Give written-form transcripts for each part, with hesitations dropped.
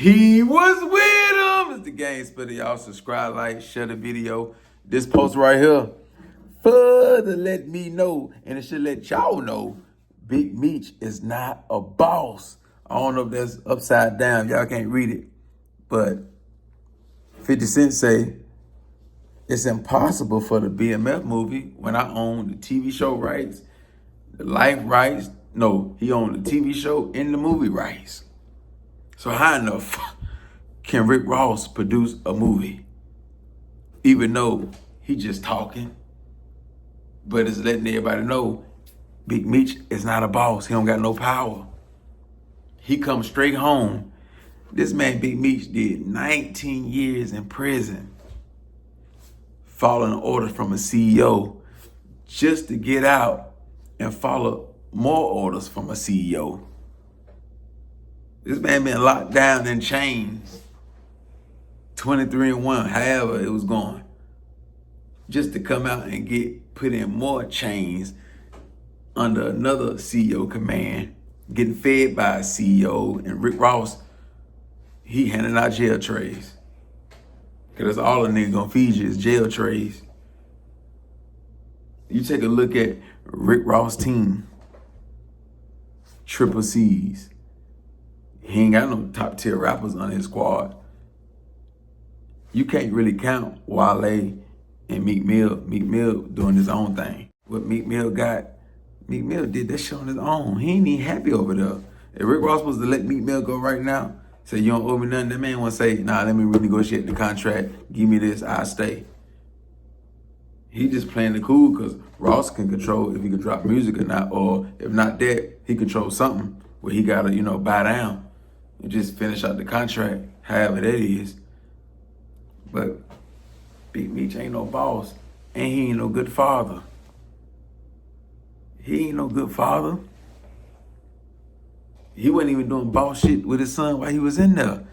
He was with him. It's the Game Spitter. Y'all subscribe, like, share the video. This post right here further let me know, and it should let y'all know, Big Meech is not a boss. I don't know if that's upside down. Y'all can't read it. But 50 Cent say, it's impossible for the BMF movie when I own the TV show rights, the life rights. No, he owned the TV show and the movie rights. So how enough can Rick Ross produce a movie? Even though he just talking, but it's letting everybody know Big Meech is not a boss. He don't got no power. He comes straight home. This man, Big Meech, did 19 years in prison, following orders from a CEO just to get out and follow more orders from a CEO. This man been locked down in chains, 23-1, however it was going, just to come out and get put in more chains under another CEO command, getting fed by a CEO. And Rick Ross, he handing out jail trays. Because that's all a nigga gonna feed you is jail trays. You take a look at Rick Ross' team, Triple C's. He ain't got no top tier rappers on his squad. You can't really count Wale and Meek Mill. Meek Mill doing his own thing. What Meek Mill got, Meek Mill did that shit on his own. He ain't even happy over there. If Rick Ross was to let Meek Mill go right now, say you don't owe me nothing, that man wanna say, nah, let me renegotiate the contract, give me this, I'll stay. He just playing the cool because Ross can control if he can drop music or not, or if not that, he controls something where he gotta, buy down and just finish out the contract, however that is. But Big Meech ain't no boss, and he ain't no good father. He ain't no good father. He wasn't even doing boss shit with his son while he was in there.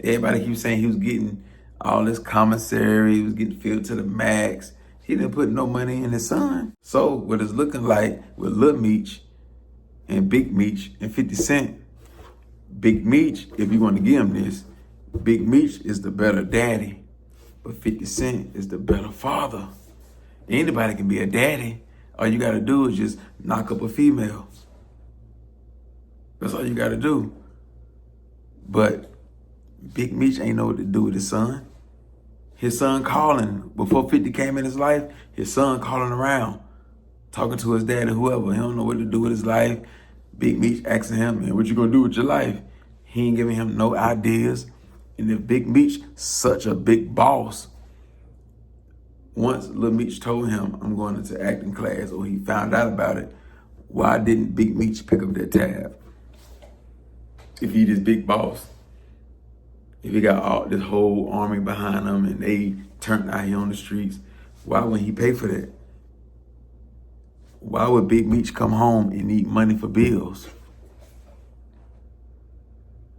Everybody keeps saying he was getting all this commissary, he was getting filled to the max. He didn't put no money in his son. So what it's looking like with Lil Meech and Big Meech and 50 Cent, Big Meech, if you want to give him this, Big Meech is the better daddy, but 50 Cent is the better father. Anybody can be a daddy. All you gotta do is just knock up a female. That's all you gotta do. But Big Meech ain't know what to do with his son. His son calling, before 50 came in his life, his son calling around, talking to his dad and whoever. He don't know what to do with his life. Big Meech asking him, man, what you gonna do with your life? He ain't giving him no ideas. And if Big Meech, such a big boss, once Lil Meech told him, I'm going into acting class, or he found out about it, why didn't Big Meech pick up that tab? If he this big boss, if he got all this whole army behind him and they turned out here on the streets, why wouldn't he pay for that? Why would Big Meech come home and need money for bills?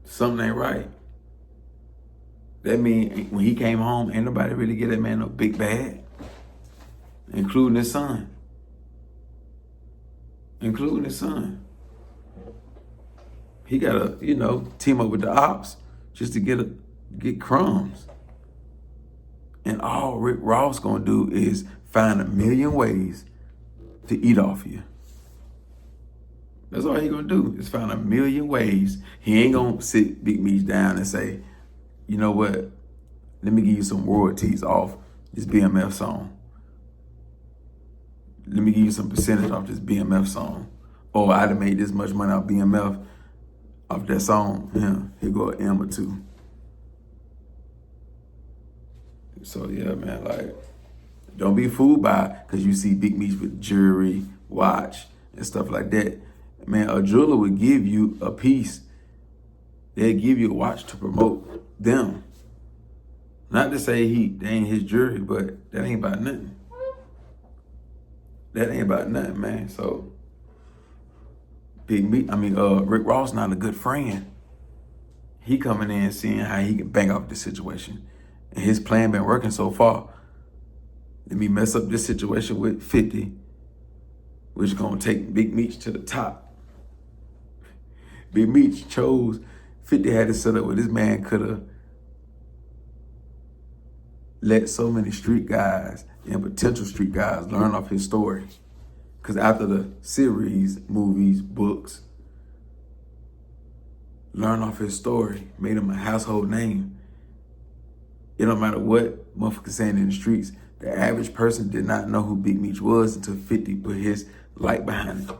Something ain't right. That mean when he came home, ain't nobody really get that man no big bag, including his son. Including his son. He gotta, team up with the ops just to get crumbs. And all Rick Ross gonna do is find a million ways to eat off you. That's all he gonna do, is find a million ways. He ain't gonna sit Big Meech down and say, you know what, let me give you some royalties off this BMF song. Let me give you some percentage off this BMF song. Or I'd have made this much money off BMF, off that song. Yeah, here go an M or two. So yeah, man, like, don't be fooled by because you see Big Meech with jewelry, watch, and stuff like that. Man, a jeweler would give you a piece. They'll give you a watch to promote them. Not to say they ain't his jewelry, but that ain't about nothing. That ain't about nothing, man. So Rick Ross not a good friend. He coming in seeing how he can bang off this situation. And his plan been working so far. Let me mess up this situation with 50, which gonna take Big Meech to the top. Big Meech chose 50 had it set up where this man could have let so many street guys and potential street guys learn off his story. Because after the series, movies, books, learn off his story, made him a household name. It don't matter what motherfuckers saying in the streets, the average person did not know who Big Meech was until 50 put his light behind it,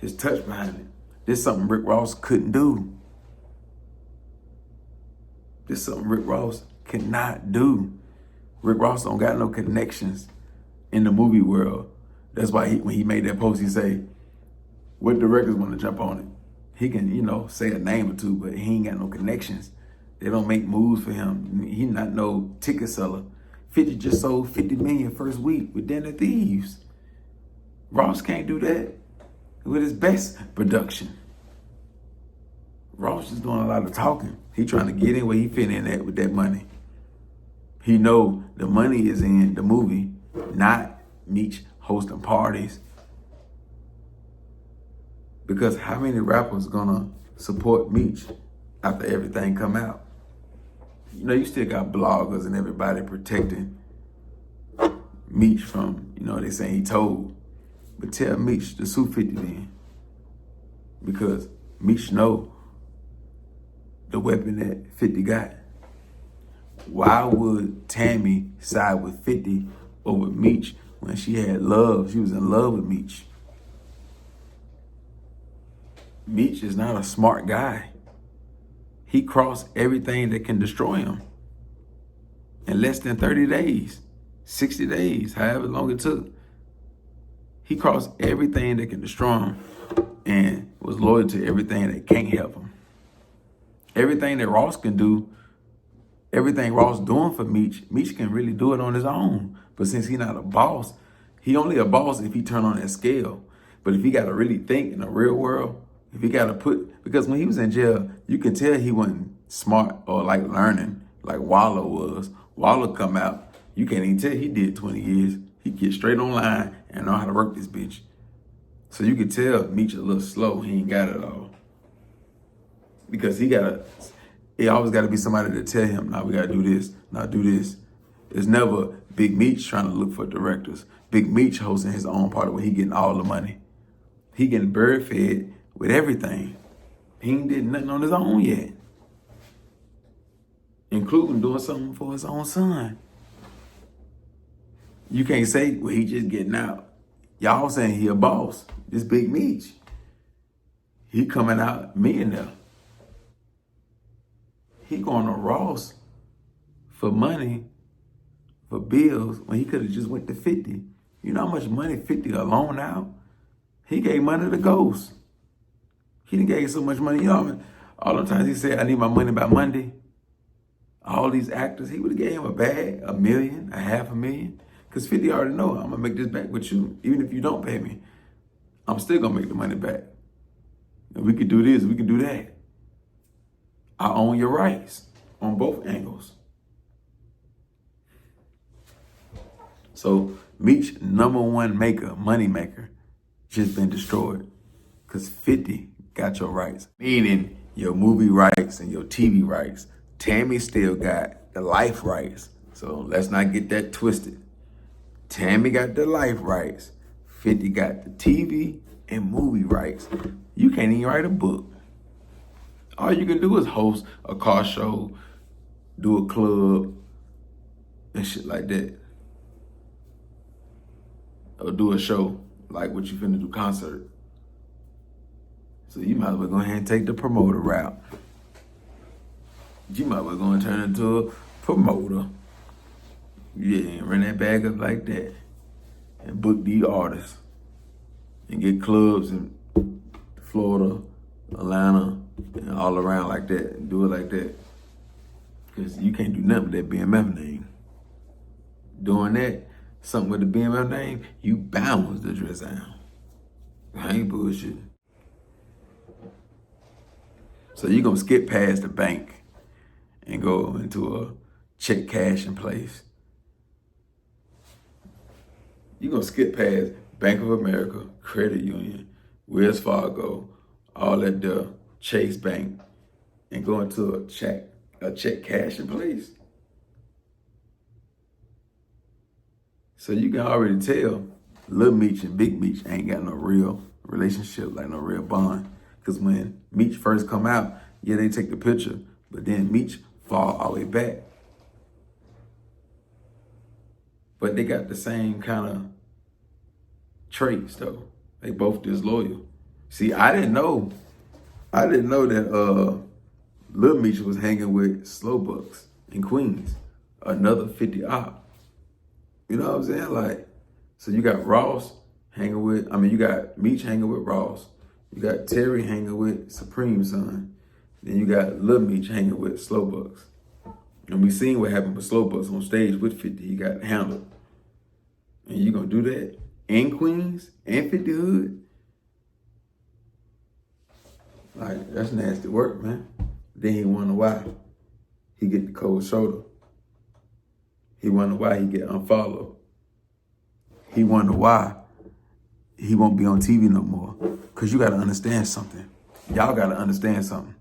his touch behind it. This is something Rick Ross couldn't do. This is something Rick Ross cannot do. Rick Ross don't got no connections in the movie world. That's why when he made that post, he say, what directors want to jump on it? He can, say a name or two, but he ain't got no connections. They don't make moves for him. He not no ticket seller. 50 just sold 50 million first week with Den of Thieves. Ross can't do that with his best production. Ross is doing a lot of talking. He trying to get in where he fit in at with that money. He know the money is in the movie, not Meech hosting parties. Because how many rappers gonna support Meech after everything come out? You still got bloggers and everybody protecting Meech from, they saying he told. But tell Meech to sue 50 then. Because Meech know the weapon that 50 got. Why would Tammy side with 50 over Meech when she had love? She was in love with Meech. Meech is not a smart guy. He crossed everything that can destroy him in less than 30 days, 60 days, however long it took. He crossed everything that can destroy him and was loyal to everything that can't help him. Everything that Ross can do, everything Ross doing for Meech, Meech can really do it on his own. But since he's not a boss, he only a boss if he turn on that scale. But if he got to really think in the real world, if he got to because when he was in jail, you can tell he wasn't smart or like learning like Wallow was. Wallow come out, you can't even tell he did 20 years. He get straight online and know how to work this bitch. So you can tell Meech a little slow. He ain't got it all. Because he always got to be somebody to tell him, nah, we got to do this, nah, do this. It's never Big Meech trying to look for directors. Big Meech hosting his own party where he getting all the money. He getting bird fed with everything. He ain't did nothing on his own yet. Including doing something for his own son. You can't say, well, he just getting out. Y'all saying he a boss. This Big Meech. He coming out millionaire. He going to Ross for money, for bills, when he could have just went to 50. You know how much money 50 alone out? He gave money to Ghost. He done gave so much money. All the times he said, I need my money by Monday. All these actors, he would have gave him a bag, $1 million, $500,000. Because 50 already know, I'm going to make this back with you. Even if you don't pay me, I'm still going to make the money back. And we could do this, we could do that. I own your rights on both angles. So Meech, #1 maker, money maker, just been destroyed. Because 50 got your rights. Meaning your movie rights and your TV rights. Tammy still got the life rights. So let's not get that twisted. Tammy got the life rights. 50 got the TV and movie rights. You can't even write a book. All you can do is host a car show, do a club, and shit like that. Or do a show like what you finna do, concert. So you might as well go ahead and take the promoter route. You might as well go and turn into a promoter. Yeah, and run that bag up like that. And book these artists. And get clubs in Florida, Atlanta, and all around like that. And do it like that. Because you can't do nothing with that BMF name. Doing that, something with the BMF name, you bound to dress down. I ain't bullshit. So you gonna skip past the bank and go into a check cashing place. You gonna skip past Bank of America, Credit Union, Wells Fargo, all that Chase Bank, and go into a check cash in place. So you can already tell Lil Meech and Big Meech ain't got no real relationship, like no real bond. Because when Meech first come out, yeah, they take the picture, but then Meech fall all the way back. But they got the same kind of traits though. They both disloyal. See, I didn't know that Lil Meech was hanging with Slow Bucks in Queens, another 50 op. You know what I'm saying? Like, so you got Ross hanging with, you got Meech hanging with Ross. You got Terry hanging with Supreme's son. Then you got Lil Meech hanging with Slow Bucks. And we seen what happened with Slow Bucks on stage with 50. He got handled. And you gonna do that in Queens and 50 Hood? Like, that's nasty work, man. Then he wonder why he get the cold shoulder. He wonder why he get unfollowed. He wonder why he won't be on TV no more. Cause you gotta understand something. Y'all gotta understand something.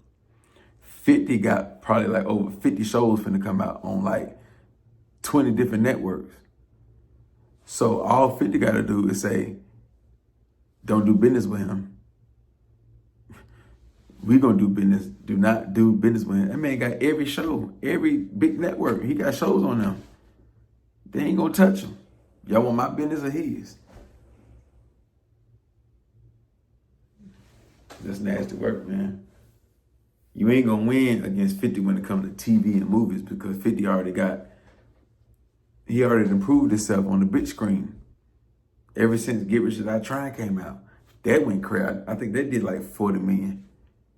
50 got probably like over 50 shows finna come out on like 20 different networks. So all 50 gotta do is say, don't do business with him. We gonna do business, do not do business with him. That man got every show, every big network. He got shows on them. They ain't gonna touch him. Y'all want my business or his? That's nasty work, man. You ain't gonna win against 50 when it comes to TV and movies because 50 already improved himself on the big screen. Ever since Get Rich or Die Trying came out, that went crazy. I think they did like 40 million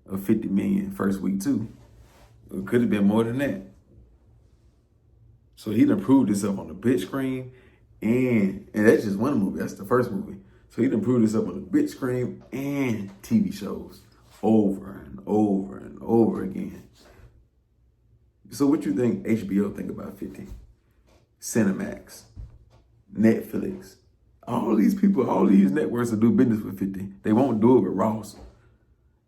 or 50 million first week too. It could have been more than that. So he done proved himself on the big screen and that's just one movie. That's the first movie. So he done proved himself on the big screen and TV shows over and over and over again. So what you think HBO think about 50? Cinemax, Netflix, all these people, all these networks will do business with 50. They won't do it with Ross.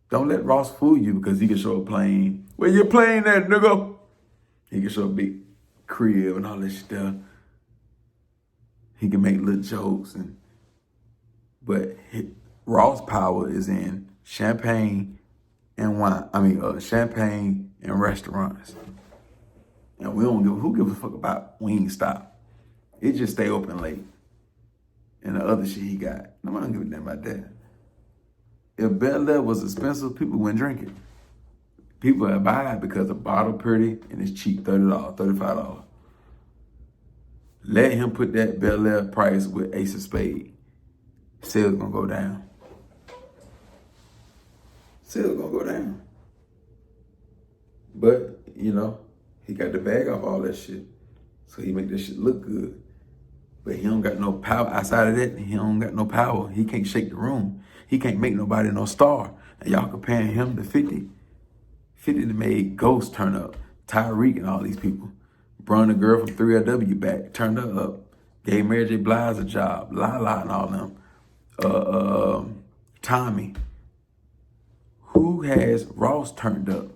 Don't let Ross fool you because he can show a plane. Where you playing at, nigga? He can show a big crib and all this stuff. He can make little jokes, but Ross' power is in champagne and wine. Champagne and restaurants. And who gives a fuck about Wingstop? It just stay open late. And the other shit he got. Nobody don't give a damn about that. If Bel Air was expensive, people wouldn't drink it. People would buy it because the bottle pretty and it's cheap, $30, $35. Let him put that Bel Air price with Ace of Spades. Sales gonna go down. Sales gonna go down. But, he got the bag off all that shit. So he make that shit look good. But he don't got no power. Outside of that, he don't got no power. He can't shake the room. He can't make nobody no star. And y'all comparing him to 50. 50 that made Ghost turn up. Tyreek and all these people. Brung the girl from 3LW back, turned her up. Gave Mary J. Blige a job. Lala and all them. Tommy. Who has Ross turned up?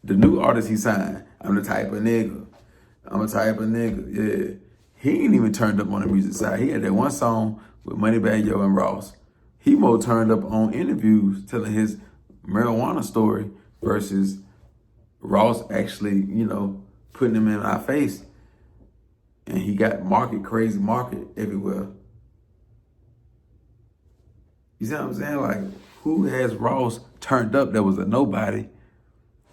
The new artist he signed, I'm the type of nigga. Yeah. He ain't even turned up on the music side. He had that one song with Moneybagg Yo and Ross. He more turned up on interviews telling his marijuana story versus Ross actually, putting him in our face. And he got crazy market everywhere. You see what I'm saying? Like, who has Ross turned up that was a nobody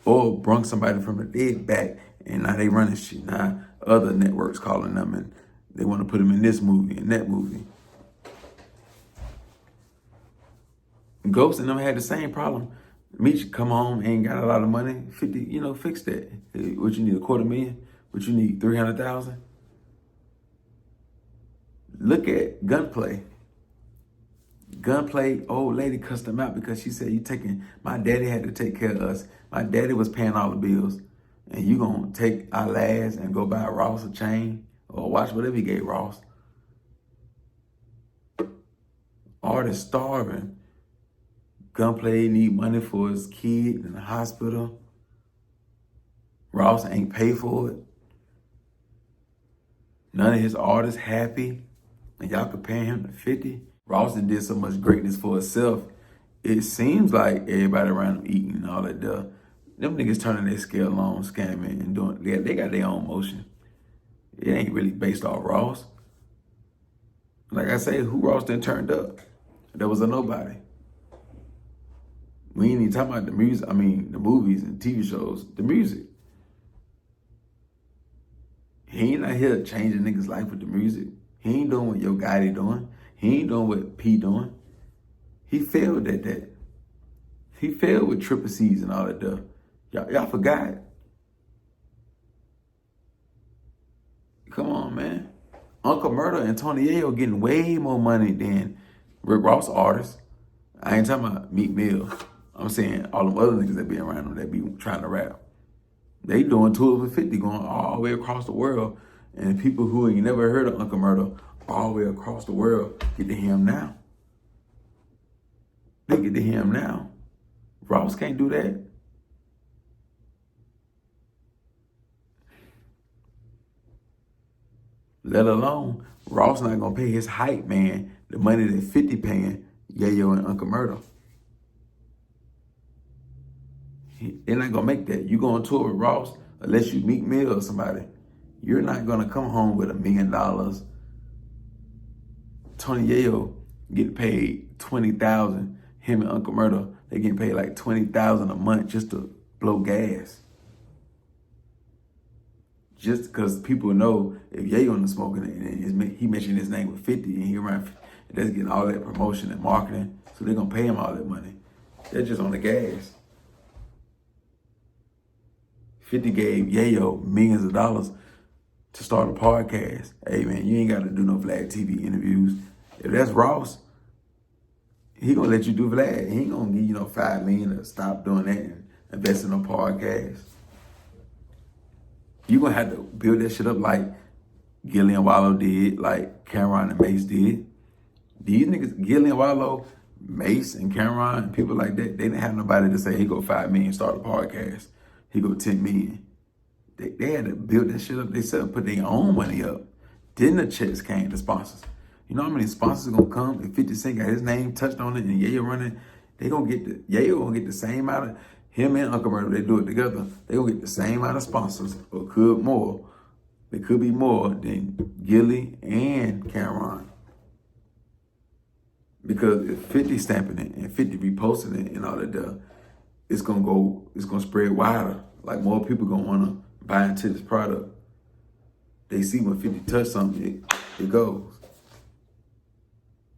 or brung somebody from the dead back and now they running shit? Now other networks calling them and they want to put them in this movie and that movie. Ghost and them had the same problem. Meech come home, ain't got a lot of money. 50, fix that. What you need, $250,000? What you need, 300,000? Look at Gunplay. Gunplay, old lady cussed him out because she said, my daddy had to take care of us. My daddy was paying all the bills. And you gonna take our last and go buy Ross a chain or watch whatever he gave Ross. Artists starving. Gunplay need money for his kid in the hospital. Ross ain't pay for it. None of his artists happy. And y'all comparing him to 50. Ross did so much greatness for himself. It seems like everybody around him eating and all that stuff. Them niggas turning their scale on, scamming and doing, they got their own motion. It ain't really based off Ross. Like I say, who Ross then turned up? There was a nobody. We ain't even talking about the music, the movies and TV shows, the music. He ain't out here changing niggas' life with the music. He ain't doing what Yo Gotti doing. He ain't doing what P doing. He failed at that. He failed with Triple C's and all that stuff. Y'all forgot. Come on, man. Uncle Murder and Tony Yayo getting way more money than Rick Ross artists. I ain't talking about Meek Mill. I'm saying all them other niggas that be around them that be trying to rap. They doing tours with 50 going all the way across the world. And people who ain't never heard of Uncle Murder all the way across the world get to hear him now. They get to hear him now. Ross can't do that. Let alone, Ross not gonna pay his hype man the money that 50 paying Yayo and Uncle Murder. They're not gonna make that. You go on tour with Ross, unless you Meek Mill or somebody, you're not gonna come home with $1 million. Tony Yayo get paid $20,000. Him and Uncle Murder, they getting paid like $20,000 a month just to blow gas. Just because people know if Yayo in the smoking and he mentioned his name with 50 and he around, that's getting all that promotion and marketing, so they're gonna pay him all that money. They're just on the gas. 50 gave Yayo millions of dollars to start a podcast. Hey man, you ain't got to do no Vlad TV interviews. If that's Ross, he gonna let you do Vlad. He ain't gonna give you no $5 million to stop doing that and invest in a podcast. You gonna have to build that shit up like Gillian Wallow did, like Cameron and Mace did. These niggas, Gillian Wallow, Mace and Cameron, and people like that, they didn't have nobody to say, he go $5 million, start a podcast. He go 10 million. They had to build that shit up. They said put their own money up. Then the checks came, the sponsors. You know how many sponsors gonna come if 50 Cent got his name touched on it and Yayo running? Yayo gonna get the same amount of, him and Uncle Murder, they do it together. They gonna get the same amount of sponsors, or could more. They could be more than Gilly and Cameron. Because if 50 stamping it and 50 reposting it and all that stuff, it's gonna spread wider. Like more people gonna wanna buy into this product. They see when 50 touch something, it goes.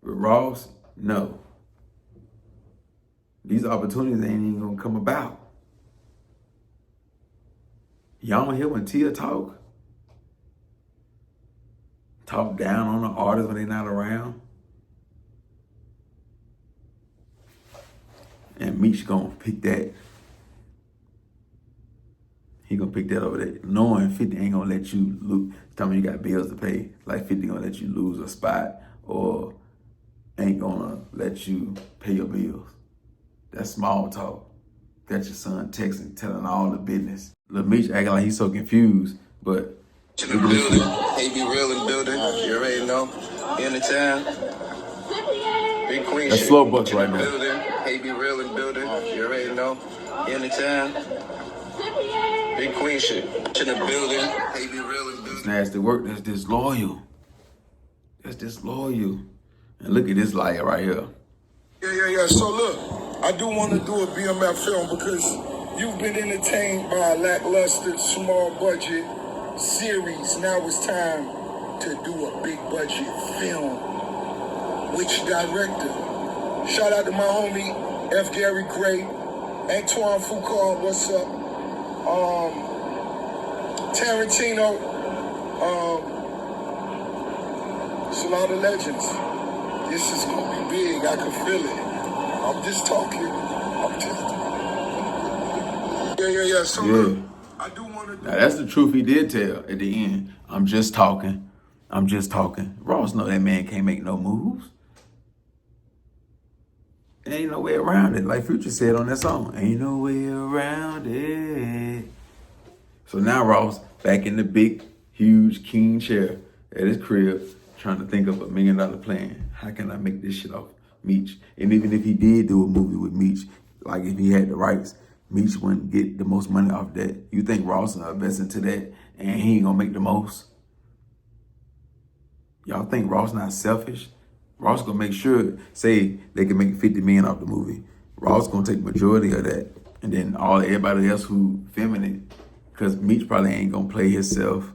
With Ross, no. These opportunities ain't even gonna come about. Y'all don't hear when Tia talk down on the artists when they not around. And Meech gonna pick that. He gonna pick that over there. Knowing 50 ain't gonna let you lose. Tell me you got bills to pay. Like 50 gonna let you lose a spot or ain't gonna let you pay your bills. That's small talk. Got your son texting, telling all the business. Lil Meech acting like he's so confused, but in the building. Hey, be real in the building. You already know. In the town. Big Queen. That's slow bucks right now. Building. Hey, be real in the building. You already know. In the town. Big Queen shit. In the building. Hey, be real in the building. It's nasty work. That's disloyal. That's disloyal. And look at this liar right here. Yeah. So look, I do want to do a BMF film because you've been entertained by a lackluster, small budget series. Now it's time to do a big budget film. Which director? Shout out to my homie F. Gary Gray, Antoine Foucault, what's up? Tarantino, it's a lot of legends. This is gonna be big, I can feel it. I'm just talking. Yeah. So look, I do want to. Now that's the truth he did tell at the end. I'm just talking. Ross know that man can't make no moves. Ain't no way around it. Like Future said on that song, ain't no way around it. So now Ross back in the big, huge king chair at his crib, trying to think of $1 million plan. How can I make this shit off Meech? And even if he did do a movie with Meech, like if he had the rights, Meech wouldn't get the most money off that. You think Ross will invest into that and he ain't gonna make the most? Y'all think Ross not selfish? Ross gonna make sure, say they can make 50 million off the movie. Ross gonna take majority of that, and then everybody else who filming it, because Meech probably ain't gonna play himself.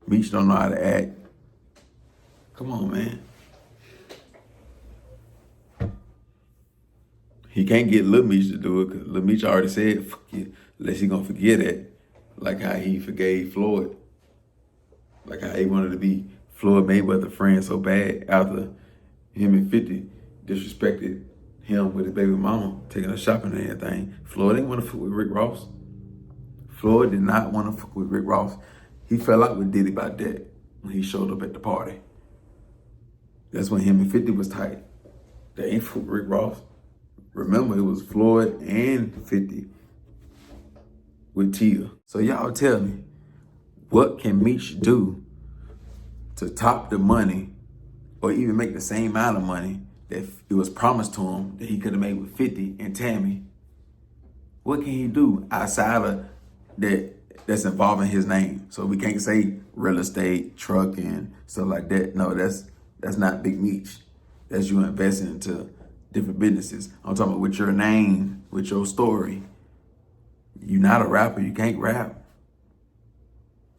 Meech don't know how to act. Come on, man. He can't get Lil Meech to do it, because Lil Meech already said, fuck you, unless he gonna forget it, like how he forgave Floyd. Like how he wanted to be Floyd Mayweather friend so bad after him and 50 disrespected him with his baby mama, taking her shopping and everything. Floyd didn't want to fuck with Rick Ross. Floyd did not want to fuck with Rick Ross. He fell out with Diddy about that when he showed up at the party. That's when him and 50 was tight. They ain't fuck with Rick Ross. Remember, it was Floyd and 50 with Tia. So y'all tell me, what can Meech do to top the money or even make the same amount of money that it was promised to him that he could have made with 50 and Tammy? What can he do outside of that's involving his name? So we can't say real estate, trucking, stuff like that. No, that's not Big Meech. That's you investing into different businesses. I'm talking about with your name, with your story. You're not a rapper, you can't rap.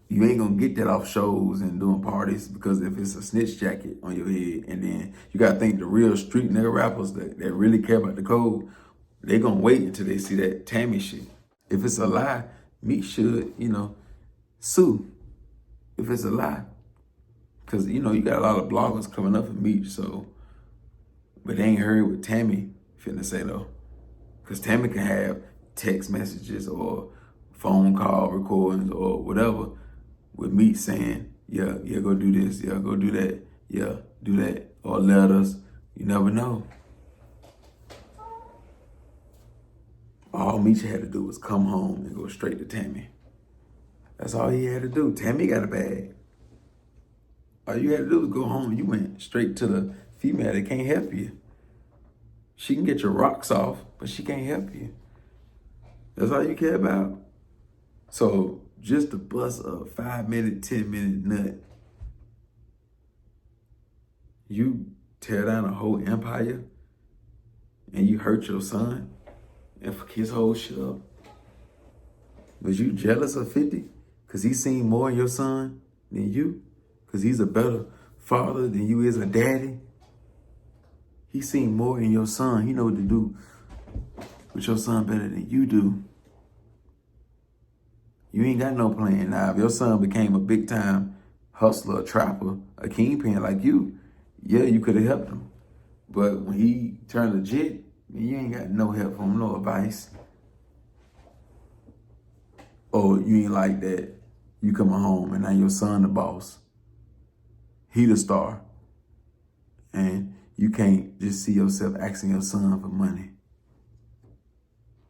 You ain't gonna get that off shows and doing parties, because if it's a snitch jacket on your head, and then you gotta think the real street nigga rappers that really care about the code, they gonna wait until they see that Tammy shit. If it's a lie, Meech should, sue. If it's a lie. Cause you got a lot of bloggers coming up for Meech, so, but they ain't heard what Tammy finna say though. Cause Tammy can have text messages or phone call recordings or whatever, with Meech saying, yeah, go do this, yeah, go do that, yeah, do that, or letters. You never know. All Meech had to do was come home and go straight to Tammy. That's all he had to do. Tammy got a bag. All you had to do was go home. You went straight to the female that can't help you. She can get your rocks off, but she can't help you. That's all you care about. So just to bust a 5-minute, 10-minute nut, you tear down a whole empire and you hurt your son and fuck his whole shit up. Was you jealous of 50? Because he seen more in your son than you? Because he's a better father than you is a daddy? He seen more in your son. He know what to do with your son better than you do. You ain't got no plan. Now, if your son became a big-time hustler, a trapper, a kingpin like you, yeah, you could have helped him. But when he turned legit, you ain't got no help from him, no advice. Or you ain't like that. You coming home and now your son the boss. He the star. And you can't just see yourself asking your son for money.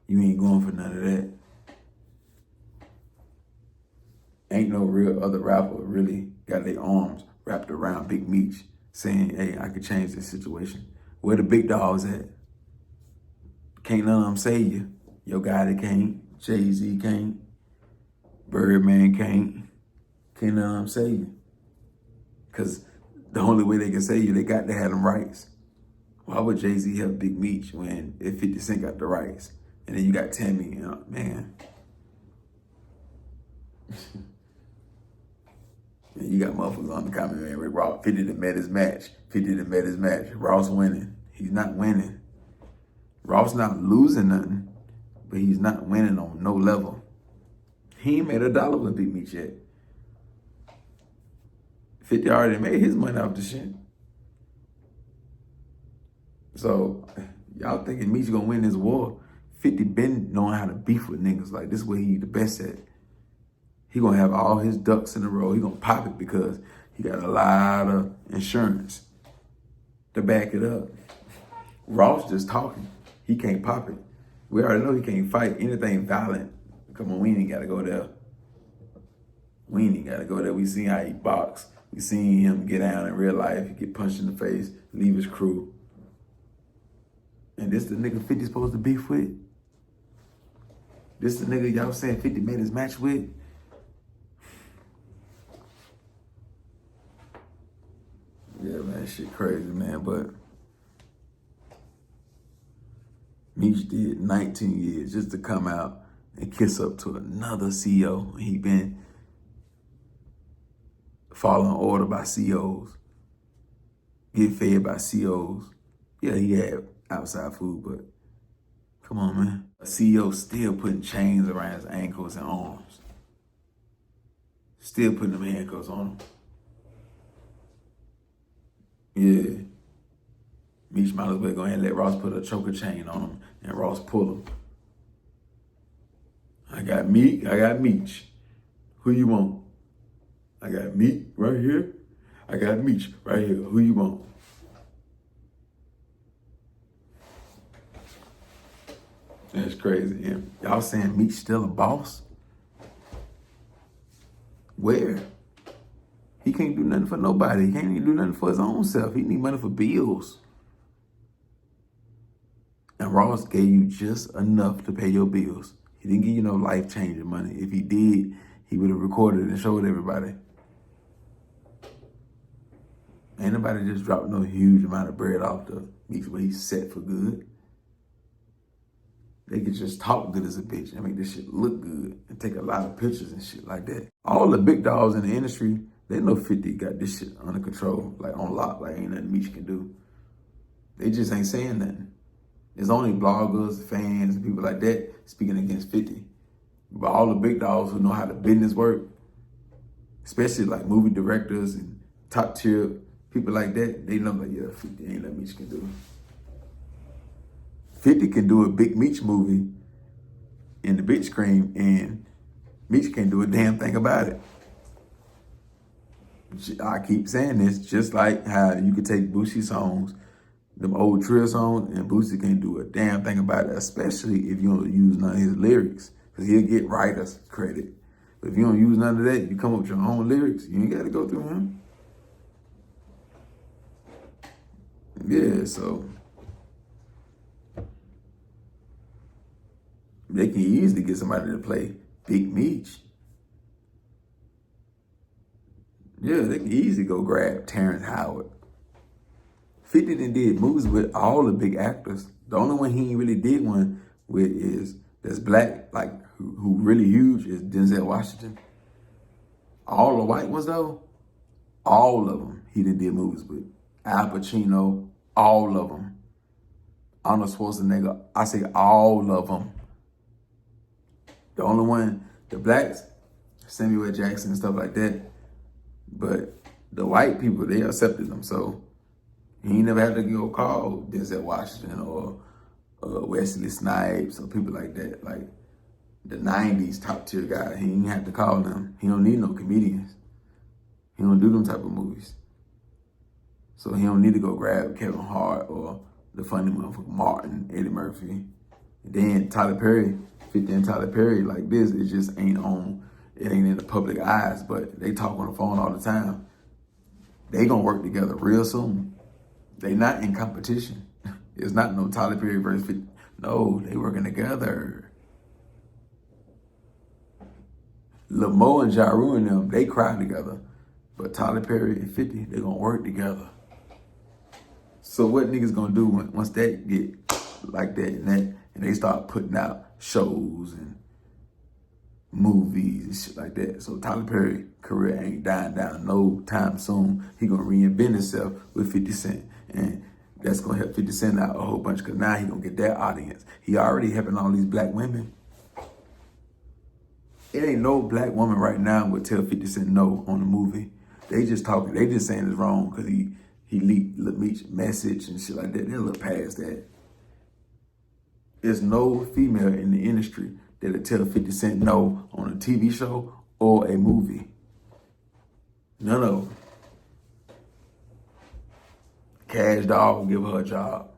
You ain't going for none of that. Ain't no real other rapper really got their arms wrapped around Big Meech saying, hey, I could change this situation. Where the big dogs at? Can't none of them save you. Your guy that can't, Jay-Z can't, Birdman can't none of them save you. Because the only way they can save you, they got to have them rights. Why would Jay-Z help Big Meech when if 50 Cent got the rights? And then you got Tammy, man. And you got motherfuckers on the comment, man, Rick Ross, 50 done met his match. 50 done met his match. Ross winning. He's not winning. Ross not losing nothing, but he's not winning on no level. He ain't made $1 with Big Meech yet. 50 already made his money off the shit. So, y'all thinking Meech gonna win this war? 50 been knowing how to beef with niggas. Like, this is what he the best at. He gonna have all his ducks in a row. He gonna pop it because he got a lot of insurance to back it up. Ross just talking. He can't pop it. We already know he can't fight anything violent. Come on, we ain't gotta go there. We ain't gotta go there. We seen how he box. We seen him get down in real life, get punched in the face, leave his crew. And this the nigga 50 supposed to beef with? This the nigga y'all saying 50 made his match with? Yeah, man, shit crazy, man. But Meech did 19 years just to come out and kiss up to another CEO. He been following order by CEOs, get fed by CEOs. Yeah, he had outside food, but come on, man. A CEO still putting chains around his ankles and arms. Still putting them handcuffs on him. Yeah. Meech might as well go ahead and let Ross put a choker chain on him and Ross pull him. I got Meech. Who you want? I got Meech right here. I got Meech right here. Who you want? That's crazy. And y'all saying Meech still a boss? Where? He can't do nothing for nobody. He can't even do nothing for his own self. He need money for bills. And Ross gave you just enough to pay your bills. He didn't give you no life-changing money. If he did, he would have recorded and showed everybody. Ain't nobody just dropped no huge amount of bread off the Meech where he's set for good. They could just talk good as a bitch and make this shit look good and take a lot of pictures and shit like that. All the big dogs in the industry, they know 50 got this shit under control, like on lock, like ain't nothing Meech can do. They just ain't saying nothing. There's only bloggers, fans, and people like that speaking against 50. But all the big dogs who know how the business work, especially like movie directors and top tier people like that, they know like, yeah, 50 ain't nothing Meech can do. 50 can do a big Meech movie in the big screen and Meech can't do a damn thing about it. I keep saying this, just like how you could take Boosie's songs, them old Trill songs, and Boosie can't do a damn thing about it, especially if you don't use none of his lyrics, because he'll get writers credit. But if you don't use none of that, you come up with your own lyrics, you ain't got to go through him. Yeah, so they can easily get somebody to play Big Meech. Yeah, they can easily go grab Terrence Howard. 50 done did movies with all the big actors. The only one he ain't really did one with is that's black, like who really huge, is Denzel Washington. All the white ones though, all of them he done did movies with. Al Pacino, all of them. Arnold Schwarzenegger, I say all of them. The only one, the blacks, Samuel L. Jackson and stuff like that. But the white people, they accepted them. So he ain't never had to go call Denzel Washington or Wesley Snipes or people like that. Like the 90s top tier guy, he ain't have to call them. He don't need no comedians. He don't do them type of movies. So he don't need to go grab Kevin Hart or the funny motherfucker Martin, Eddie Murphy. And then Tyler Perry, 50 and Tyler Perry like this, it just ain't on, it ain't in the public eyes, but they talk on the phone all the time. They gonna work together real soon. They not in competition. It's not no Tyler Perry versus 50. No, they working together. Lamo and Ja Rule and them, they cry together. But Tyler Perry and 50, they gonna work together. So what niggas gonna do once that get like that and they start putting out shows and movies and shit like that. So Tyler Perry's career ain't dying down no time soon. He gonna reinvent himself with 50 Cent. And that's gonna help 50 Cent out a whole bunch because now he gonna get that audience. He already helping all these black women. It ain't no black woman right now would tell 50 Cent no on the movie. They just talking, they just saying it's wrong because he leaked Lil Meech message and shit like that. They'll look past that. There's no female in the industry that'll tell 50 Cent no on a TV show or a movie. None of them. Cash Dog will give her a job.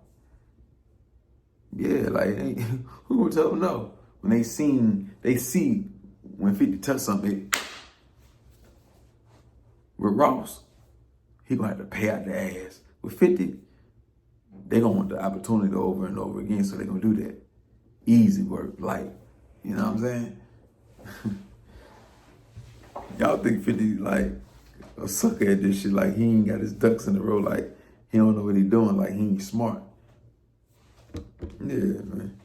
Yeah, like, who gonna tell them no? When they see when 50 touch something with Ross, he gonna have to pay out the ass. With 50, they gonna want the opportunity over and over again, so they gonna do that. Easy work, like, you know what I'm saying? Y'all think 50 like a sucker at this shit, like he ain't got his ducks in a row, like he don't know what he doing, like he ain't smart. Yeah, man.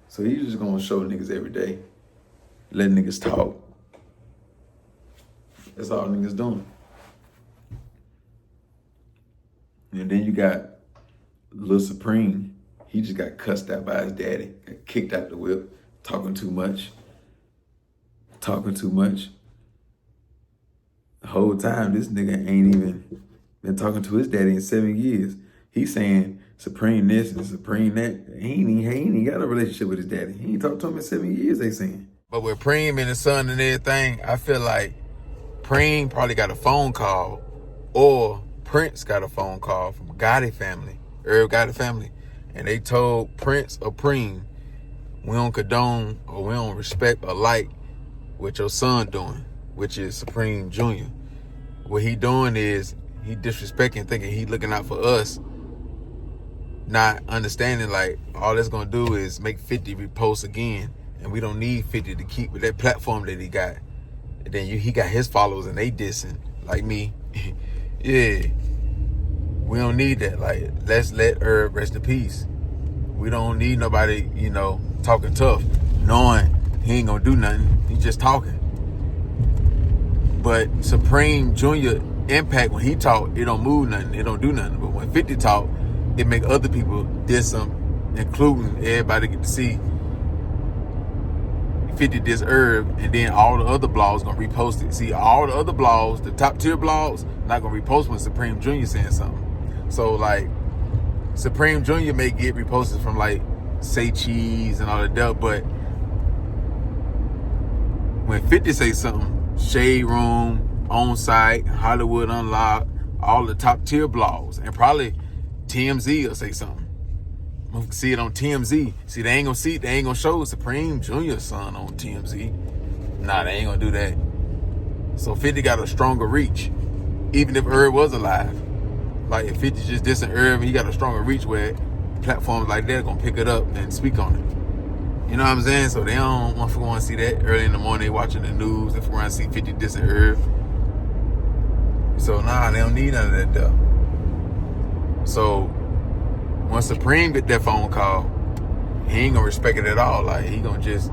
So he just gonna show niggas every day, let niggas talk. That's all niggas doing. And then you got Lil Supreme. He just got cussed out by his daddy, got kicked out the whip, talking too much. The whole time, this nigga ain't even been talking to his daddy in 7 years. He's saying Supreme this and Supreme that. He ain't even got a relationship with his daddy. He ain't talked to him in 7 years, they saying. But with Preem and his son and everything, I feel like Preem probably got a phone call, or Prince got a phone call from Gotti family, Irv Gotti family, and they told Prince or Preem, we don't condone or we don't respect or like what your son doing, which is Supreme Jr. What he doing is he disrespecting, thinking he looking out for us, not understanding like all that's gonna do is make 50 repost again, and we don't need 50 to keep with that platform that he got. And then he got his followers and they dissing like me. Yeah, we don't need that. Like, let's let Herb rest in peace. We don't need nobody, talking tough, knowing he ain't gonna do nothing. He just talking. But Supreme Jr. impact, when he talk, it don't move nothing. It don't do nothing. But when 50 talk, it make other people diss him, including everybody get to see 50 diss Herb, and then all the other blogs gonna repost it. See, all the other blogs, the top tier blogs, not gonna repost when Supreme Jr. saying something. So like, Supreme Jr. may get reposted from like Say Cheese and all that stuff, but when 50 say something, Shade Room, On Site, Hollywood Unlocked, all the top tier blogs, and probably TMZ will say something. We can see it on TMZ. See, they ain't gonna show Supreme Jr.'s son on TMZ. Nah, they ain't gonna do that. So 50 got a stronger reach, even if Herb was alive. Like, if 50 just dissing Herb, he got a stronger reach where platforms like that are gonna pick it up and speak on it. You know what I'm saying? So they don't want to see that early in the morning, watching the news. If we're gonna see 50 dissing Herb. So nah, they don't need none of that stuff. So when Supreme get that phone call, he ain't gonna respect it at all. Like, he gonna just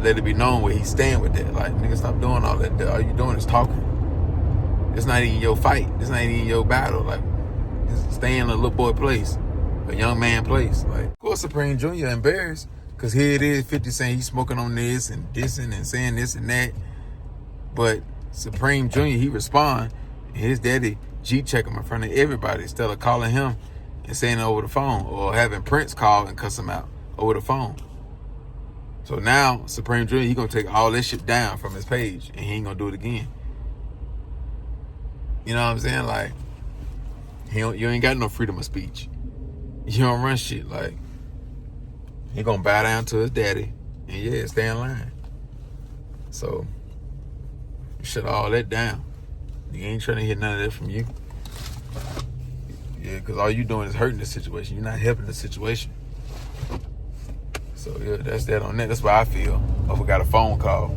let it be known where he's staying with that. Like, nigga, stop doing all that. All you doing is talking. It's not even your fight. It's not even your battle. Like, just stay in a little boy place, a young man place. Like, of course, Supreme Jr. embarrassed, because here it is, 50 saying he's smoking on this and dissing and saying this and that. But Supreme Jr., he respond, and his daddy G-check him in front of everybody instead of calling him and saying it over the phone, or having Prince call and cuss him out over the phone. So now Supreme Jr., he gonna take all this shit down from his page, and he ain't gonna do it again. You know what I'm saying? Like, you ain't got no freedom of speech. You don't run shit. Like, he gonna bow down to his daddy and yeah, stay in line. So shut all that down. You ain't trying to hear none of that from you. Yeah, because all you doing is hurting the situation. You're not helping the situation. So yeah, that's that on that. That's why I feel. I got a phone call.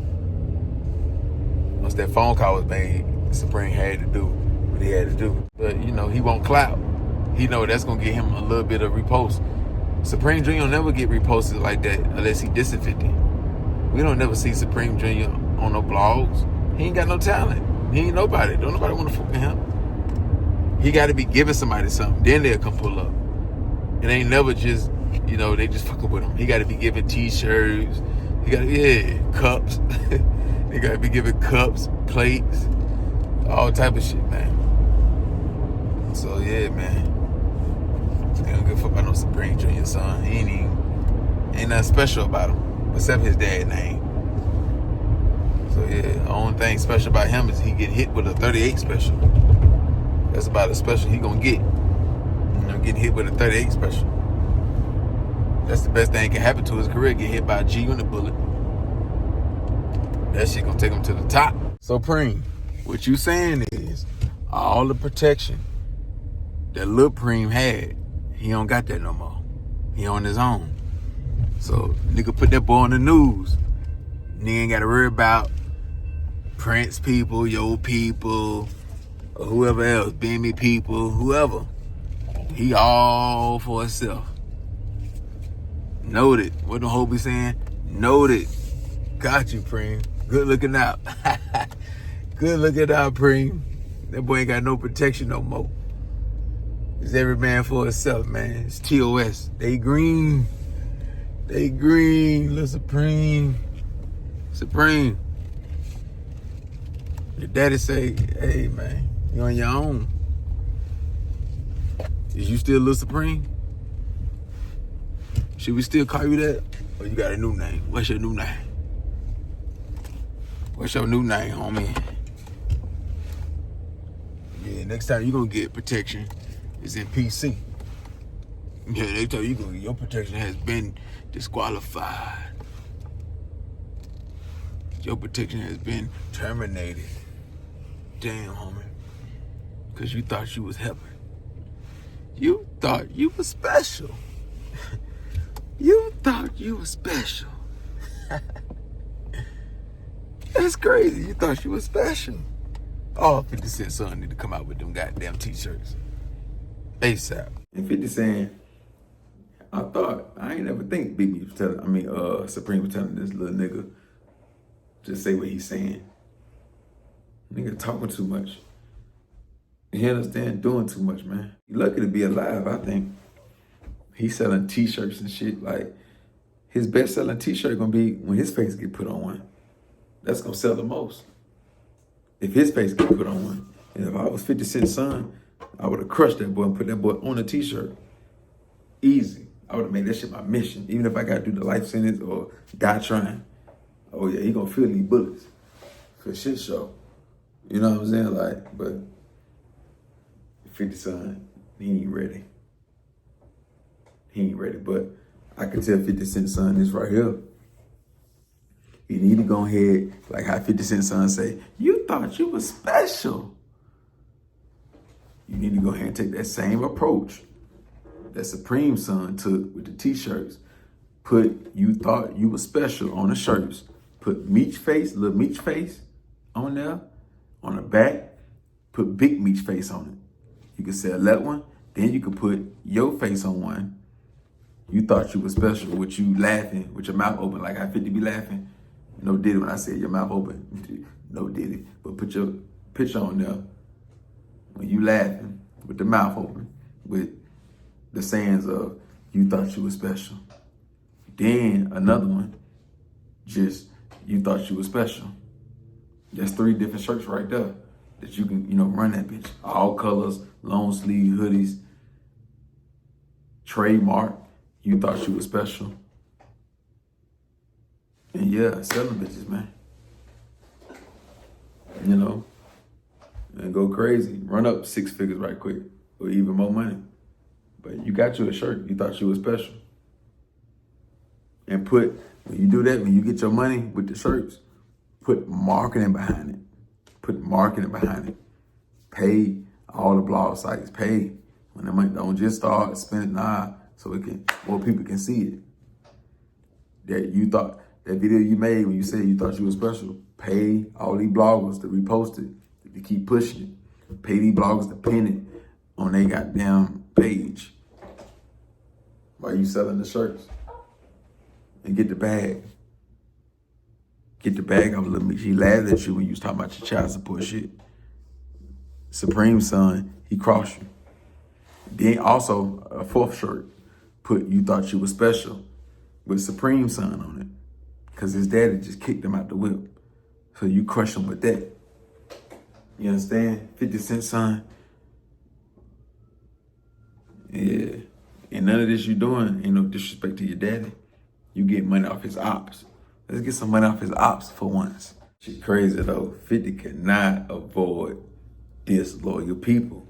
Once that phone call was made, Supreme had to do what he had to do. But he won't clout. He know that's gonna get him a little bit of repost. Supreme Jr. will never get reposted like that unless he dissing 50. We don't never see Supreme Jr. on no blogs. He ain't got no talent. He ain't nobody. Don't nobody want to fuck with him. He got to be giving somebody something. Then they'll come pull up. It ain't never just, they just fucking with him. He got to be giving T-shirts. He got to, cups. He got to be giving cups, plates, all type of shit, man. So yeah, man. He don't give a fuck about no Supreme Jr. son. He ain't nothing special about him except his dad's name. So yeah, the only thing special about him is he get hit with a 38 special. That's about as special he gonna get. Getting hit with a 38 special. That's the best thing that can happen to his career, get hit by a G-Unit bullet. That shit gonna take him to the top. So Preem, what you saying is, all the protection that Lil Preem had, he don't got that no more. He on his own. So nigga put that boy on the news. Nigga ain't gotta worry about Prince people, Yo people, or whoever else, BMF people, whoever. He all for himself. Noted. What the whole be saying? Noted. Got you, Preem. Good looking out. Good looking out, Preem. That boy ain't got no protection no more. It's every man for himself, man. It's TOS. They green. They green. Little Supreme. Supreme. Your daddy say, hey, man, you on your own. Is you still Little Supreme? Should we still call you that? Or you got a new name? What's your new name? What's your new name, homie? Yeah, next time you gonna get protection is in PC. Yeah, they tell you your protection has been disqualified. Your protection has been terminated. Damn, homie. Because you thought you was helping. You thought you was special. You thought you was special. That's crazy. You thought you was special. Oh, 50 Cent son need to come out with them goddamn t-shirts. ASAP. And 50 saying, I ain't never think Big was telling, Supreme was telling this little nigga, just say what he's saying. Nigga talking too much. He understand doing too much, man. He lucky to be alive, I think. He's selling t-shirts and shit. Like, his best selling t-shirt gonna be when his face get put on one. That's gonna sell the most. If his face get put on one. And if I was 50 Cent's son, I would have crushed that boy and put that boy on a t-shirt. Easy. I would have made that shit my mission. Even if I got to do the life sentence or die trying. Oh yeah, he gonna feel these bullets. For shit show. You know what I'm saying? Like, but 50 son, he ain't ready. He ain't ready. But I can tell 50 Cent's son this right here. You need to go ahead, like how 50 Cent's son say, you thought you was special. You need to go ahead and take that same approach that Supreme son took with the t-shirts. Put you thought you was special on the shirts. Put Meech face, little Meech face on there. On the back, put big Meech face on it. You can sell that one. Then you can put your face on one. You thought you was special with you laughing, with your mouth open, like how 50 be laughing. No did it when I said your mouth open. No did it. But put your picture on there when you laughing with the mouth open with the sayings of you thought you was special. Then another one, just you thought you was special. There's 3 different shirts right there that you can, run that bitch. All colors, long sleeve hoodies, trademark, you thought you was special. And yeah, selling bitches, man. And go crazy. Run up 6 figures right quick or even more money. But you got you a shirt, you thought you was special. And when you do that, when you get your money with the shirts, put marketing behind it. Put marketing behind it. Pay all the blog sites. Pay when the money don't just start spending so more people can see it. That video you made when you said you thought you was special. Pay all these bloggers to repost it, to keep pushing it. Pay these bloggers to pin it on their goddamn page while you selling the shirts. And get the bag. Get the bag off Lil Meech. He laughed at you when you was talking about your child support shit. Supreme son, he crossed you. Then also a 4th shirt, put you thought you was special with Supreme son on it. Because his daddy just kicked him out the whip. So you crush him with that. You understand? 50 Cent son. Yeah. And none of this you doing ain't no disrespect to your daddy. You get money off his ops. Let's get some money off his ops for once. Shit crazy though. 50 cannot avoid disloyal people.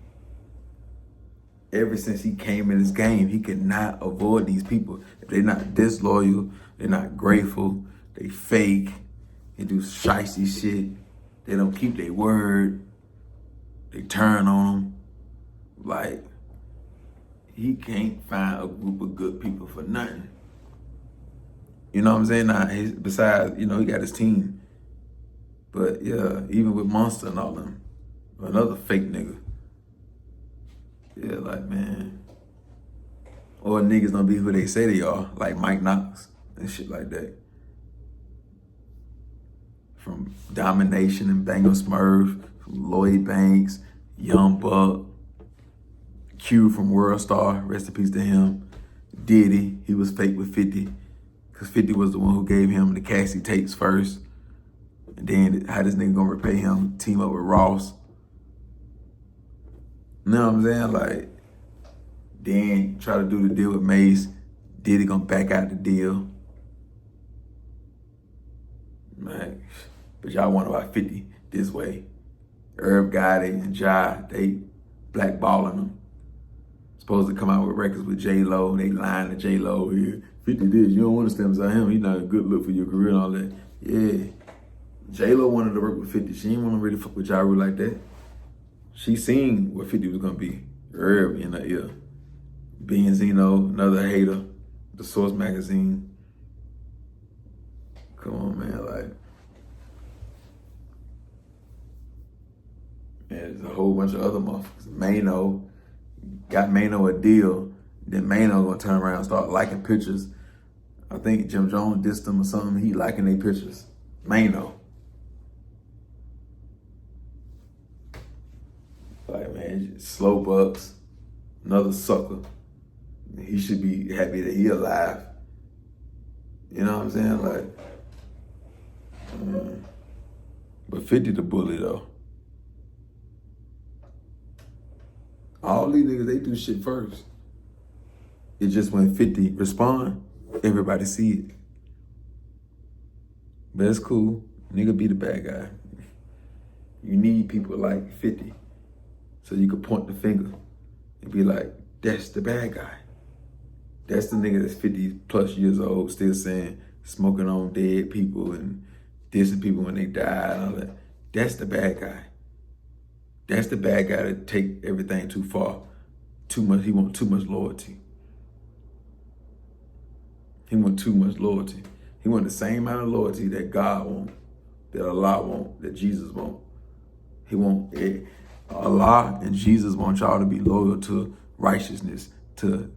Ever since he came in this game, he cannot avoid these people. If they're not disloyal, they're not grateful, they fake, they do shicey shit, they don't keep their word, they turn on them. Like, he can't find a group of good people for nothing. You know what I'm saying? Now, besides, he got his team. But yeah, even with Monster and all them, another fake nigga. Yeah, like, man. Or niggas don't be who they say they are, like Mike Knox and shit like that. From Domination and Bang Smurf, from Lloyd Banks, Young Buck, Q from World Star, rest in peace to him. Diddy, he was fake with 50, because 50 was the one who gave him the Cassie tapes first. And then how this nigga gonna repay him, team up with Ross. You know what I'm saying? Like, then try to do the deal with Mace. Diddy gonna back out the deal. Man, but y'all wonder why 50 this way. Herb Gotti and Ja, they blackballing them. Supposed to come out with records with J-Lo. They lying to J-Lo. Yeah, 50 this, you don't want to stand beside him. He's not a good look for your career and all that. Yeah. J-Lo wanted to work with 50. She didn't want to really fuck with Ja Rule like that. She seen what 50 was gonna be. Herb in her ear. Benzino, another hater. The Source magazine. Come on, man, like. Man, there's a whole bunch of other motherfuckers. Mano, got Mano a deal. Then Mano gonna turn around and start liking pictures. I think Jim Jones dissed him or something. He liking their pictures. Mano. Like, man, slow bucks, another sucker. He should be happy that he alive. You know what I'm saying? Like, but 50 the bully though. All these niggas, they do shit first. It's just when 50 respond, everybody see it. But it's cool. Nigga be the bad guy. You need people like 50. So you could point the finger and be like, that's the bad guy. That's the nigga that's 50 plus years old, still saying, smoking on dead people and dissing people when they die and all that. That's the bad guy. That's the bad guy that take everything too far. Too much, he want too much loyalty. He want too much loyalty. He want the same amount of loyalty that God want, that Allah want, that Jesus want. He want it. Allah and Jesus want y'all to be loyal to righteousness. To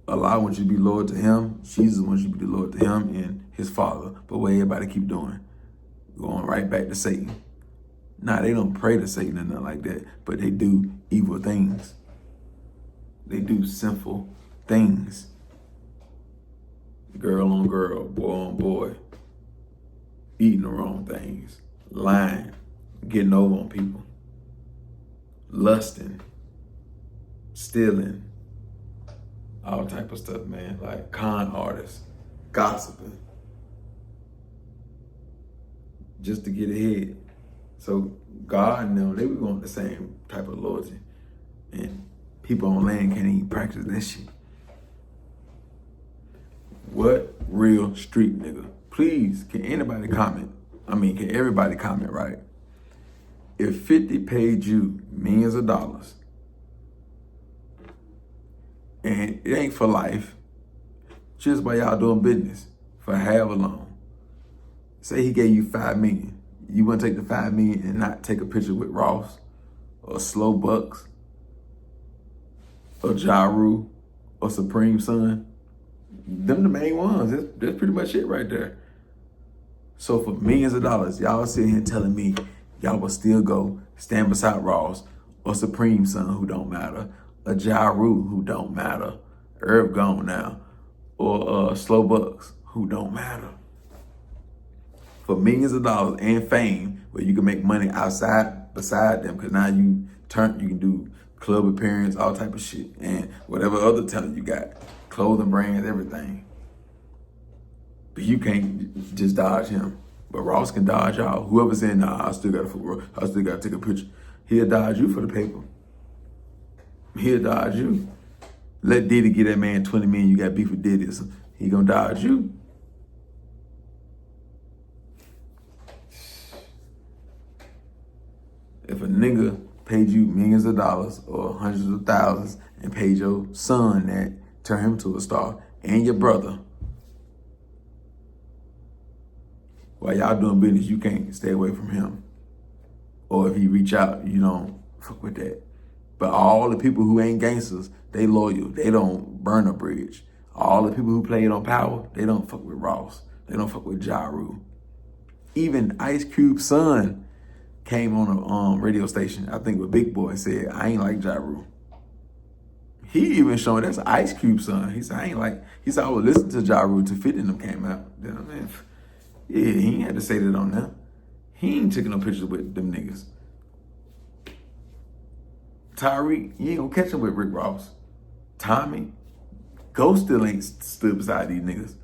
Allah wants you to be loyal to him. Jesus wants you to be loyal to him and his Father. But what everybody keep doing? Going right back to Satan. Nah, they don't pray to Satan or nothing like that, but they do evil things. They do sinful things. Girl on girl, boy on boy. Eating the wrong things. Lying. Getting over on people. Lusting, stealing, all type of stuff, man. Like con artists, gossiping, just to get ahead. So God and them, they were going the same type of loyalty. And people on land can't even practice that shit. What real street nigga? Please, can anybody comment? I mean, can everybody comment, right? If 50 paid you millions of dollars, and it ain't for life, just by y'all doing business for however long. Say he gave you $5 million. You want to take the $5 million and not take a picture with Ross or Slow Bucks or Ja Rule or Supreme Son? Them the main ones. That's pretty much it right there. So for millions of dollars, y'all sitting here telling me y'all will still go stand beside Ross or Supreme Son, who don't matter, or Ja Rule, who don't matter, Herb gone now, or Slow Bucks, who don't matter. For millions of dollars and fame, where you can make money outside, beside them, because now you can do club appearance, all type of shit, and whatever other talent you got, clothing brands, everything. But you can't just dodge him. But Ross can dodge y'all. Whoever saying, nah, I still gotta take a picture. He'll dodge you for the paper. He'll dodge you. Let Diddy get that man 20 million, you got beef with Diddy, so he gonna dodge you. If a nigga paid you millions of dollars or hundreds of thousands and paid your son that, turn him to a star, and your brother, while y'all doing business, you can't stay away from him. Or if he reach out, you don't fuck with that. But all the people who ain't gangsters, they loyal. They don't burn a bridge. All the people who played on power, they don't fuck with Ross. They don't fuck with Ja Rule. Even Ice Cube's son came on a radio station, I think with Big Boy, and said, I ain't like Ja Rule. He even showing that's Ice Cube's son. He said, I would listen to Ja Rule till 50 them came out. You know what I mean? Yeah, he ain't had to say that on them. He ain't taking no pictures with them niggas. Tyreek, you ain't gonna catch him with Rick Ross. Tommy, Ghost still ain't stood beside these niggas.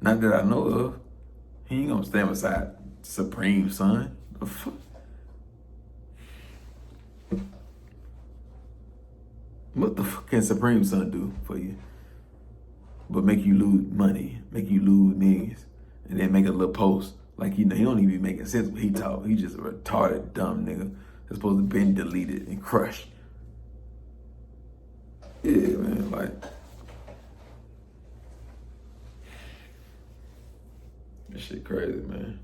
Not that I know of. He ain't gonna stand beside Supreme, son. The fuck? What the fuck can Supreme son do for you? But make you lose money, make you lose millions, and then make a little post. Like, he don't even be making sense when he talk. He just a retarded, dumb nigga that's supposed to have been deleted and crushed. Yeah, man, like, this shit crazy, man.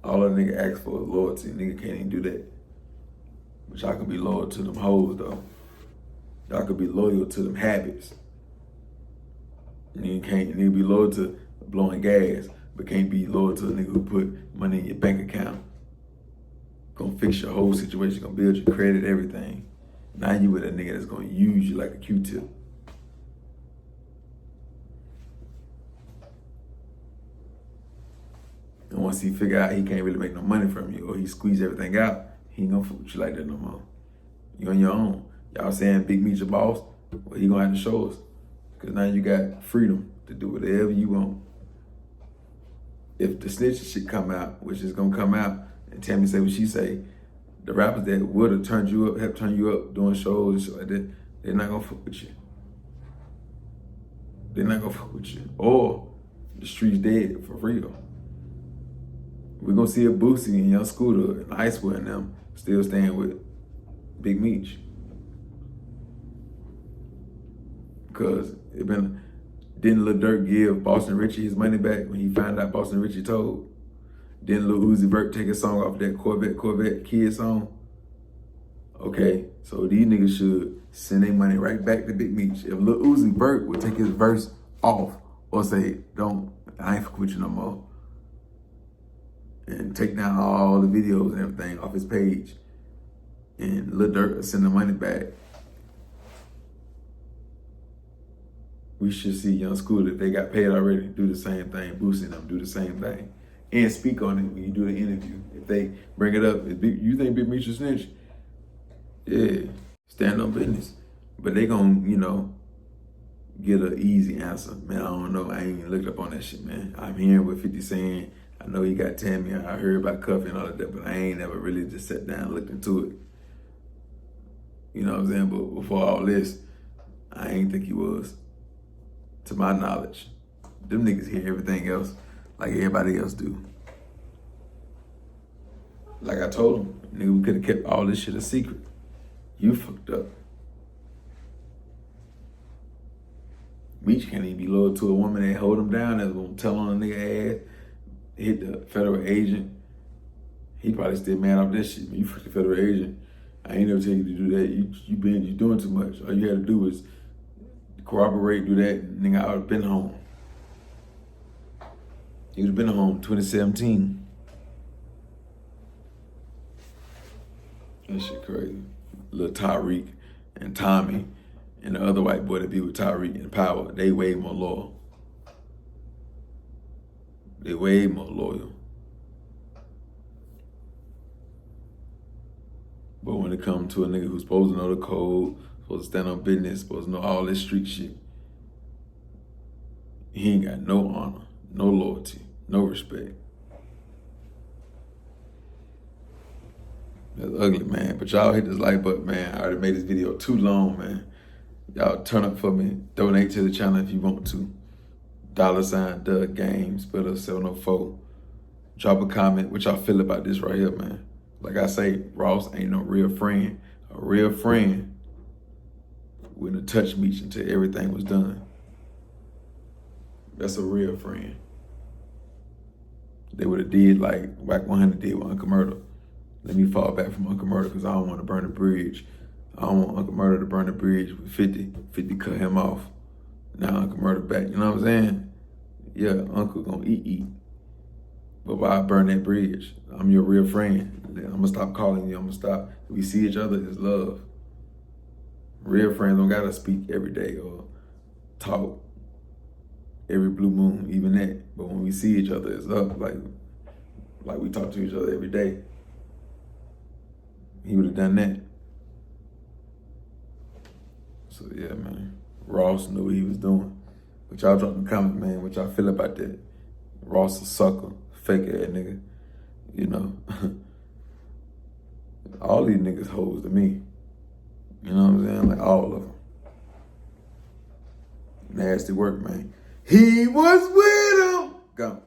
All a nigga asks for is loyalty. Nigga can't even do that. But y'all could be loyal to them hoes, though. Y'all could be loyal to them habits. Nigga be loyal to blowing gas, but can't be loyal to a nigga who put money in your bank account. Gonna fix your whole situation, gonna build your credit, everything. Now you with a nigga that's gonna use you like a Q-tip. And once he figure out he can't really make no money from you, or he squeeze everything out, he ain't gonna fuck with you like that no more. You on your own. Y'all saying Big Meech your boss? Well, he gonna have to show us. Cause now you got freedom to do whatever you want. If the snitch shit come out, which is gonna come out, and Tammy say what she say, the rappers that would have turned you up, helped turn you up doing shows and shit like that, they're not gonna fuck with you. They're not gonna fuck with you. Or the street's dead for real. We're gonna see a Boosie and Young Scooter and Icewood and them still staying with Big Meech. Because didn't Lil Durk give Boston Richie his money back when he found out Boston Richie told? Didn't Lil Uzi Vert take a song off that Corvette Kid song? Okay, so these niggas should send their money right back to Big Meech. If Lil Uzi Vert would take his verse off or say, I ain't fuck with you no more, and take down all the videos and everything off his page, and Lil Durk send the money back, we should see Young Scooter, if they got paid already, do the same thing. Boosting them, do the same thing. And speak on it when you do the interview. If they bring it up, you think Big Meech is snitch? Yeah, stand on business. But they gonna, get an easy answer. Man, I don't know. I ain't even looked up on that shit, man. I'm hearing what 50 saying. I know he got Tammy. I heard about Cuffy and all of that, but I ain't never really just sat down and looked into it. You know what I'm saying? But before all this, I ain't think he was. To my knowledge, them niggas hear everything else like everybody else do. Like I told him, nigga, we could have kept all this shit a secret. You fucked up. Meech can't even be loyal to a woman that hold him down, that's gonna tell on a nigga ass, hit the federal agent. He probably still mad off that shit. You fucked the federal agent. I ain't never tell you to do that. You doing too much. All you had to do was corroborate, do that, nigga, I would have been home. He would have been home 2017. That shit crazy. Lil Tyreek and Tommy and the other white boy that be with Tyreek and Power, they way more loyal. They way more loyal. But when it comes to a nigga who's supposed to know the code, supposed to stand on business, supposed to know all this street shit, he ain't got no honor, no loyalty, no respect. That's ugly, man. But y'all hit this like button, man. I already made this video too long, man. Y'all turn up for me. Donate to the channel if you want to. $ Doug Games, Spitter 704. Drop a comment what y'all feel about this right here, man. Like I say, Ross ain't no real friend. A real friend wouldn't have touched Meech until everything was done. That's a real friend. They would have did like Whack 100 did with Uncle Murder. Let me fall back from Uncle Murder because I don't want to burn the bridge. I don't want Uncle Murder to burn the bridge with 50. 50 cut him off. Now Uncle Murder back. You know what I'm saying? Yeah, Uncle gonna eat. But why burn that bridge? I'm your real friend. I'm gonna stop calling you. I'm gonna stop. If we see each other, it's love. Real friends don't gotta speak every day or talk every blue moon, even that. But when we see each other, it's up. Like we talk to each other every day. He would have done that. So yeah, man. Ross knew what he was doing. But y'all drop in the comment, man, what y'all feel about that. Ross a sucker, fake ass nigga. You know. All these niggas hoes to me. You know what I'm saying? Like all of them. Nasty work, man. He was with him. Go.